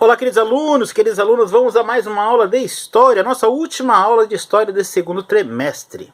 Olá, queridos alunos, vamos a mais uma aula de História, nossa última aula de História desse segundo trimestre.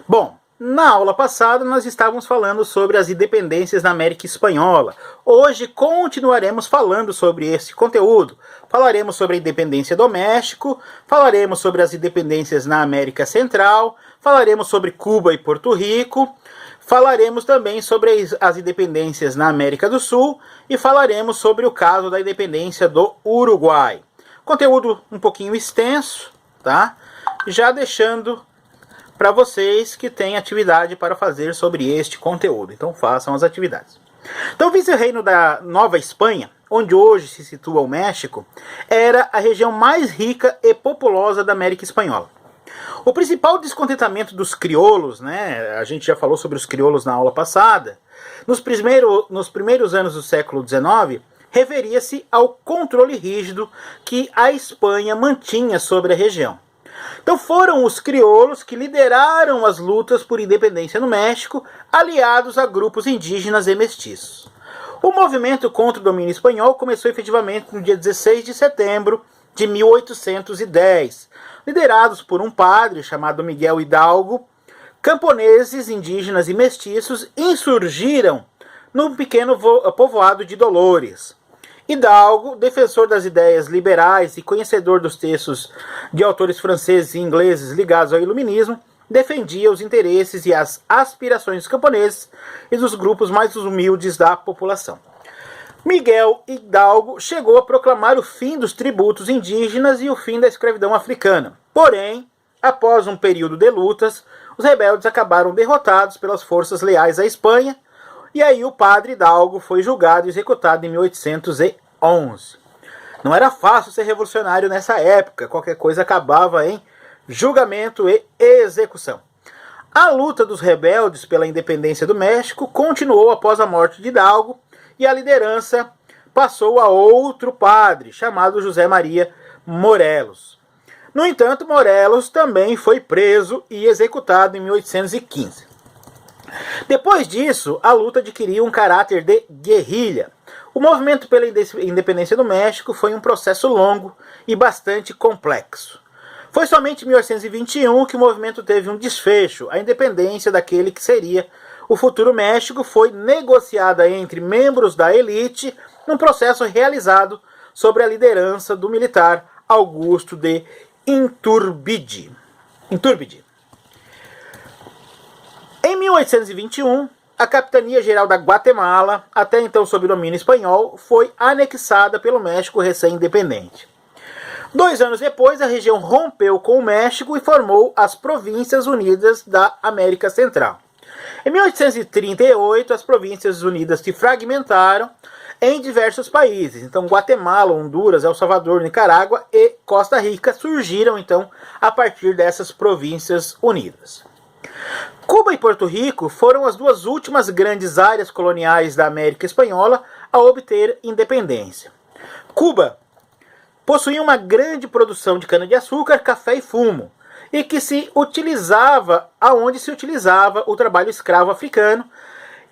Bom, na aula passada nós estávamos falando sobre as independências na América Espanhola. Hoje continuaremos falando sobre esse conteúdo. Falaremos sobre a independência do México, falaremos sobre as independências na América Central, falaremos sobre Cuba e Porto Rico, falaremos também sobre as independências na América do Sul e falaremos sobre o caso da independência do Uruguai. Conteúdo um pouquinho extenso, tá? Já deixando para vocês que têm atividade para fazer sobre este conteúdo. Então façam as atividades. Então o vice-reino da Nova Espanha, onde hoje se situa o México, era a região mais rica e populosa da América Espanhola. O principal descontentamento dos crioulos, né, a gente já falou sobre os crioulos na aula passada, nos primeiros anos do século XIX, referia-se ao controle rígido que a Espanha mantinha sobre a região. Então foram os crioulos que lideraram as lutas por independência no México, aliados a grupos indígenas e mestiços. O movimento contra o domínio espanhol começou efetivamente no dia 16 de setembro de 1810, liderados por um padre chamado Miguel Hidalgo. Camponeses, indígenas e mestiços insurgiram no pequeno povoado de Dolores. Hidalgo, defensor das ideias liberais e conhecedor dos textos de autores franceses e ingleses ligados ao iluminismo, defendia os interesses e as aspirações dos camponeses e dos grupos mais humildes da população. Miguel Hidalgo chegou a proclamar o fim dos tributos indígenas e o fim da escravidão africana. Porém, após um período de lutas, os rebeldes acabaram derrotados pelas forças leais à Espanha, e aí o padre Hidalgo foi julgado e executado em 1811. Não era fácil ser revolucionário nessa época, qualquer coisa acabava em julgamento e execução. A luta dos rebeldes pela independência do México continuou após a morte de Hidalgo, e a liderança passou a outro padre, chamado José Maria Morelos. No entanto, Morelos também foi preso e executado em 1815. Depois disso, a luta adquiriu um caráter de guerrilha. O movimento pela independência do México foi um processo longo e bastante complexo. Foi somente em 1821 que o movimento teve um desfecho. A independência daquele que seria o futuro México foi negociada entre membros da elite num processo realizado sob a liderança do militar Augusto de Iturbide. Em 1821, a Capitania-Geral da Guatemala, até então sob domínio espanhol, foi anexada pelo México recém-independente. 2 anos depois, a região rompeu com o México e formou as Províncias Unidas da América Central. Em 1838, as Províncias Unidas se fragmentaram em diversos países. Então, Guatemala, Honduras, El Salvador, Nicarágua e Costa Rica surgiram, então, a partir dessas Províncias Unidas. Cuba e Porto Rico foram as duas últimas grandes áreas coloniais da América Espanhola a obter independência. Cuba possuía uma grande produção de cana-de-açúcar, café e fumo, e que se utilizava aonde se utilizava o trabalho escravo africano,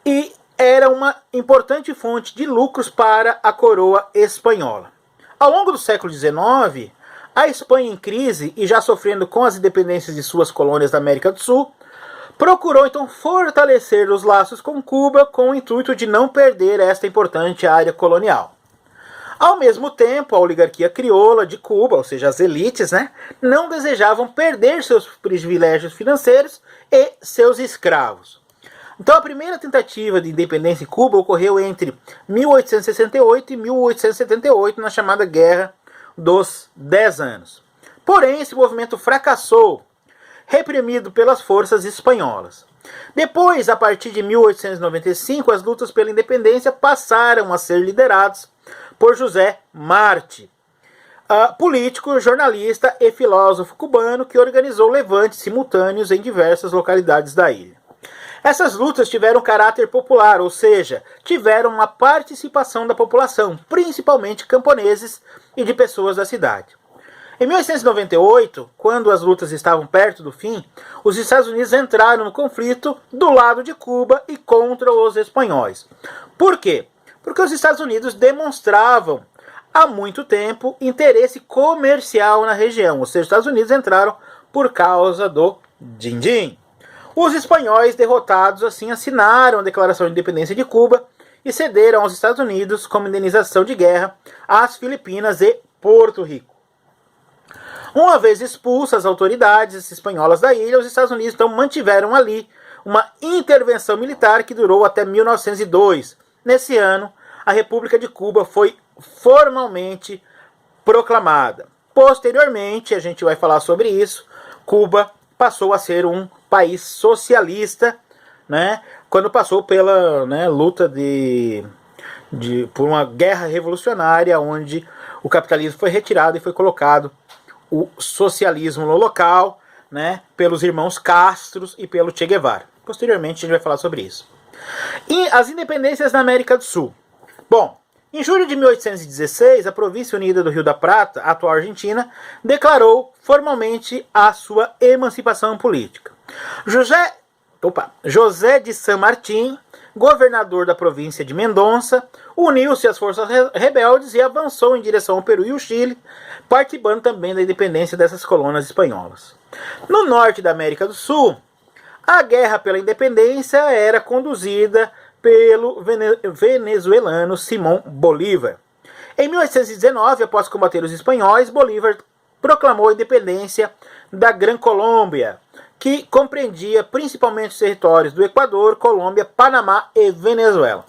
e era uma importante fonte de lucros para a coroa espanhola. Ao longo do século XIX, a Espanha em crise e já sofrendo com as independências de suas colônias da América do Sul, procurou então fortalecer os laços com Cuba com o intuito de não perder esta importante área colonial. Ao mesmo tempo, a oligarquia crioula de Cuba, ou seja, as elites, não desejavam perder seus privilégios financeiros e seus escravos. Então a primeira tentativa de independência em Cuba ocorreu entre 1868 e 1878, na chamada Guerra dos 10 Anos. Porém, esse movimento fracassou, reprimido pelas forças espanholas. Depois, a partir de 1895, as lutas pela independência passaram a ser lideradas por José Martí, político, jornalista e filósofo cubano que organizou levantes simultâneos em diversas localidades da ilha. Essas lutas tiveram caráter popular, ou seja, tiveram uma participação da população, principalmente camponeses e de pessoas da cidade. Em 1898, quando as lutas estavam perto do fim, os Estados Unidos entraram no conflito do lado de Cuba e contra os espanhóis. Por quê? Porque os Estados Unidos demonstravam há muito tempo interesse comercial na região, ou seja, os Estados Unidos entraram por causa do din-din. Os espanhóis, derrotados assim, assinaram a Declaração de Independência de Cuba e cederam aos Estados Unidos como indenização de guerra as Filipinas e Porto Rico. Uma vez expulsas as autoridades espanholas da ilha, os Estados Unidos então mantiveram ali uma intervenção militar que durou até 1902. Nesse ano, a República de Cuba foi formalmente proclamada. Posteriormente, a gente vai falar sobre isso, Cuba passou a ser um país socialista, né, quando passou pela luta por uma guerra revolucionária, onde o capitalismo foi retirado e foi colocado o socialismo no local, né, pelos irmãos Castro e pelo Che Guevara. Posteriormente a gente vai falar sobre isso. E as independências na América do Sul. Bom, em julho de 1816, a Província Unida do Rio da Prata, a atual Argentina, declarou formalmente a sua emancipação política. José de San Martín, governador da província de Mendonça, uniu-se às forças rebeldes e avançou em direção ao Peru e o Chile, participando também da independência dessas colônias espanholas. No norte da América do Sul, a guerra pela independência era conduzida pelo venezuelano Simón Bolívar. Em 1819, após combater os espanhóis, Bolívar proclamou a independência da Gran Colômbia, que compreendia principalmente os territórios do Equador, Colômbia, Panamá e Venezuela.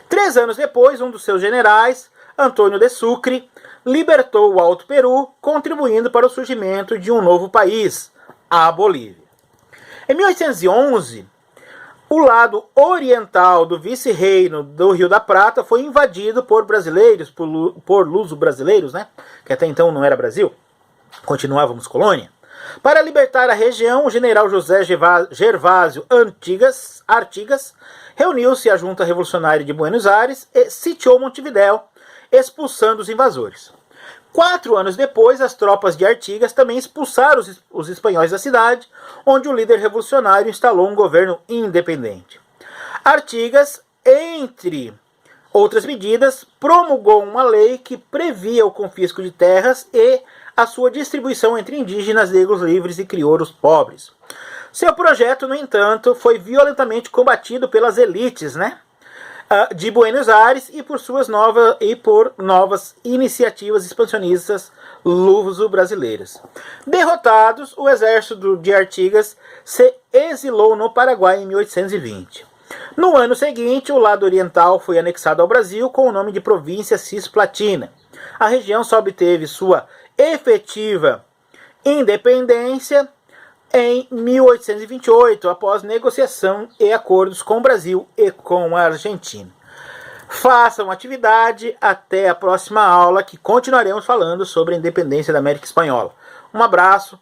3 anos depois, um dos seus generais, Antônio de Sucre, libertou o Alto Peru, contribuindo para o surgimento de um novo país, a Bolívia. Em 1811, o lado oriental do vice-reino do Rio da Prata foi invadido por brasileiros, por luso-brasileiros, né? Que até então não era Brasil, continuávamos colônia. Para libertar a região, o general José Gervásio Artigas reuniu-se à Junta Revolucionária de Buenos Aires e sitiou Montevidéu, expulsando os invasores. 4 anos depois, as tropas de Artigas também expulsaram os espanhóis da cidade, onde o líder revolucionário instalou um governo independente. Artigas, entre outras medidas, promulgou uma lei que previa o confisco de terras e a sua distribuição entre indígenas, negros livres e crioulos pobres. Seu projeto, no entanto, foi violentamente combatido pelas elites, de Buenos Aires e por novas iniciativas expansionistas luso-brasileiras. Derrotados, o exército de Artigas se exilou no Paraguai em 1820. No ano seguinte, o lado oriental foi anexado ao Brasil com o nome de Província Cisplatina. A região só obteve sua efetiva independência em 1828, após negociação e acordos com o Brasil e com a Argentina. Façam atividade, até a próxima aula, que continuaremos falando sobre a independência da América Espanhola. Um abraço